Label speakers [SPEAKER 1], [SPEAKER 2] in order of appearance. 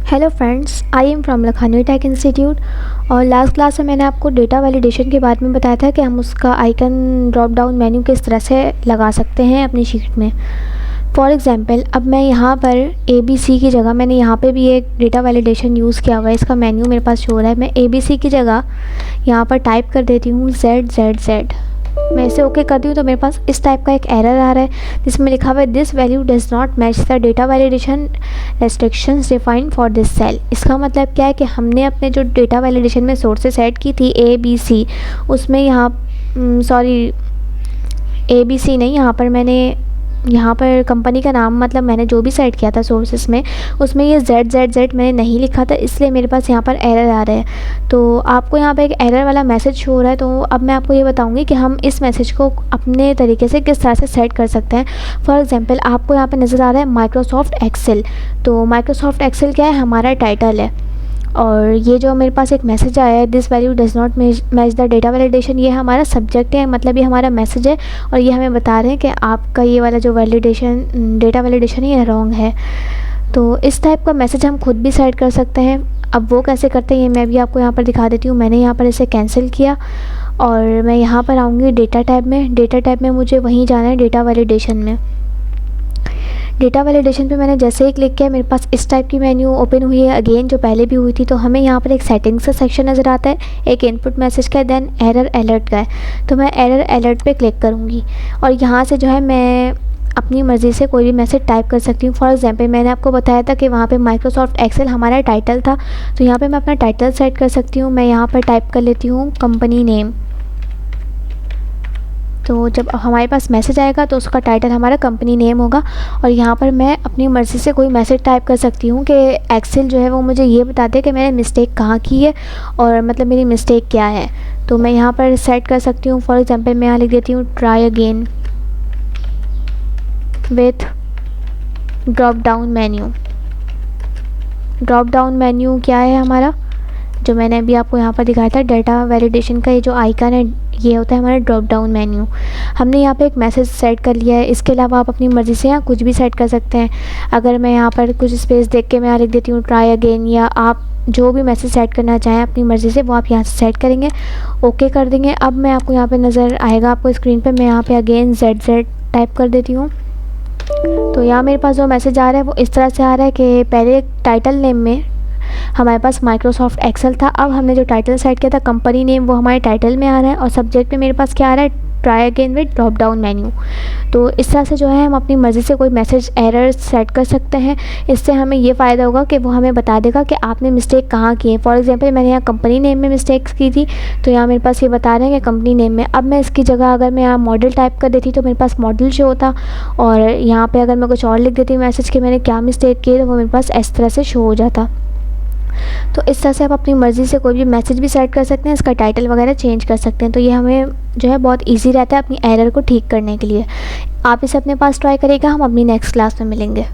[SPEAKER 1] Hello friends, I am from Lakhani tech institute. और last class में मैंने आपको डेटा वैलिडेशन के बारे में बताया था कि हम उसका आइकन ड्रॉप डाउन मेन्यू किस तरह से लगा सकते हैं अपनी शीट में। फॉर एग्जांपल, अब मैं यहाँ पर ABC की जगह मैंने यहाँ पे भी एक डेटा वैलिडेशन यूज़ किया हुआ है, इसका मेन्यू मेरे पास शो हो रहा है। मैं ABC की जगह यहाँ पर टाइप कर देती हूँ ZZZ। मैं इसे ओके करती हूँ तो मेरे पास इस टाइप का एक एरर आ रहा है जिसमें लिखा हुआ है this value does not match the data validation restrictions defined for this cell. इसका मतलब क्या है कि हमने अपने जो डेटा वैलिडेशन में सोर्सेस सेट की थी ABC, उसमें यहाँ ABC नहीं, यहाँ पर कंपनी का नाम मतलब मैंने जो भी सेट किया था सोर्सेस में, उसमें ये ZZZ मैंने नहीं लिखा था, इसलिए मेरे पास यहाँ पर एरर आ रहा है। तो आपको यहाँ पर एक एरर वाला मैसेज शो हो रहा है। तो अब मैं आपको ये बताऊँगी कि हम इस मैसेज को अपने तरीके से किस तरह से सेट कर सकते हैं। फॉर एग्जांपल, आपको यहाँ पे नज़र आ रहा है माइक्रोसॉफ्ट एक्सेल। तो माइक्रोसॉफ्ट एक्सेल क्या है, हमारा टाइटल है। और ये जो मेरे पास एक मैसेज आया है this value does not match the data validation, ये हमारा सब्जेक्ट है, मतलब ये हमारा मैसेज है। और ये हमें बता रहे हैं कि आपका ये वाला जो डेटा वैलिडेशन है ये रॉन्ग है। तो इस टाइप का मैसेज हम खुद भी सेट कर सकते हैं। अब वो कैसे करते हैं ये मैं भी आपको यहाँ पर दिखा देती हूँ। मैंने यहाँ पर इसे कैंसिल किया और मैं यहाँ पर आऊँगी डेटा टैब में। डेटा टैब में मुझे वहीं जाना है, डेटा वैलिडेशन में। डेटा वैलिडेशन पे मैंने जैसे ही क्लिक किया, मेरे पास इस टाइप की मेन्यू ओपन हुई है, अगेन जो पहले भी हुई थी। तो हमें यहाँ पर एक सेटिंग्स का सेक्शन नज़र आता है, एक इनपुट मैसेज का, देन एरर अलर्ट का है। तो मैं एरर अलर्ट पे क्लिक करूँगी और यहाँ से जो है मैं अपनी मर्ज़ी से कोई भी मैसेज टाइप कर सकती हूँ। फॉर एग्जांपल, मैंने आपको बताया था कि वहाँ पे माइक्रोसॉफ्ट एक्सेल हमारा टाइटल था, तो यहाँ पे मैं अपना टाइटल सेट कर सकती हूँ। मैं यहाँ पर टाइप कर लेती हूँ कंपनी नेम। तो जब हमारे पास मैसेज आएगा तो उसका टाइटल हमारा कंपनी नेम होगा। और यहाँ पर मैं अपनी मर्ज़ी से कोई मैसेज टाइप कर सकती हूँ कि एक्सेल जो है वो मुझे ये बता दे कि मैंने मिस्टेक कहाँ की है और मतलब मेरी मिस्टेक क्या है। तो मैं यहाँ पर सेट कर सकती हूँ। फॉर एग्जांपल, मैं यहाँ लिख देती हूँ try again with drop down menu. Drop down menu क्या है हमारा, जो मैंने अभी आपको यहाँ पर दिखाया था डेटा वैलिडेशन का ये जो आइकन है, ये होता है हमारा ड्रॉप डाउन मेन्यू। हमने यहाँ पे एक मैसेज सेट कर लिया है। इसके अलावा आप अपनी मर्ज़ी से यहाँ कुछ भी सेट कर सकते हैं। अगर मैं यहाँ पर कुछ स्पेस देख के मैं यहाँ लिख देती हूँ ट्राई अगेन, या आप जो भी मैसेज सेट करना चाहें अपनी मर्ज़ी से वो आप यहाँ से सेट करेंगे, ओके कर देंगे। अब मैं आपको यहाँ पर नज़र आएगा आपको स्क्रीन पर, मैं यहाँ पर अगेन ZZ टाइप कर देती हूँ। तो यहाँ मेरे पास जो मैसेज आ रहा है वो इस तरह से आ रहा है कि पहले टाइटल नेम में हमारे पास माइक्रोसॉफ्ट एक्सेल था, अब हमने जो टाइटल सेट किया था कंपनी नेम वो हमारे टाइटल में आ रहा है, और सब्जेक्ट में मेरे पास क्या आ रहा है try again with drop down menu. तो इस तरह से जो है हम अपनी मर्ज़ी से कोई मैसेज एरर सेट कर सकते हैं। इससे हमें ये फ़ायदा होगा कि वो हमें बता देगा कि आपने मिस्टेक कहाँ की है। फॉर एग्जांपल, मैंने यहाँ कंपनी नेम में मिस्टेक्स की थी, तो यहाँ मेरे पास ये बता रहे हैं कि कंपनी नेम में। अब मैं इसकी जगह अगर मैं यहाँ मॉडल टाइप कर देती तो मेरे पास मॉडल शो होता, और यहाँ पर अगर मैं कुछ और लिख देती मैसेज कि मैंने क्या मिस्टेक की है तो वो मेरे पास इस तरह से शो हो जाता। तो इस तरह से आप अपनी मर्ज़ी से कोई भी मैसेज भी सेट कर सकते हैं, इसका टाइटल वगैरह चेंज कर सकते हैं। तो ये हमें जो है बहुत इजी रहता है अपनी एरर को ठीक करने के लिए। आप इसे अपने पास ट्राई करिएगा, हम अपनी नेक्स्ट क्लास में मिलेंगे।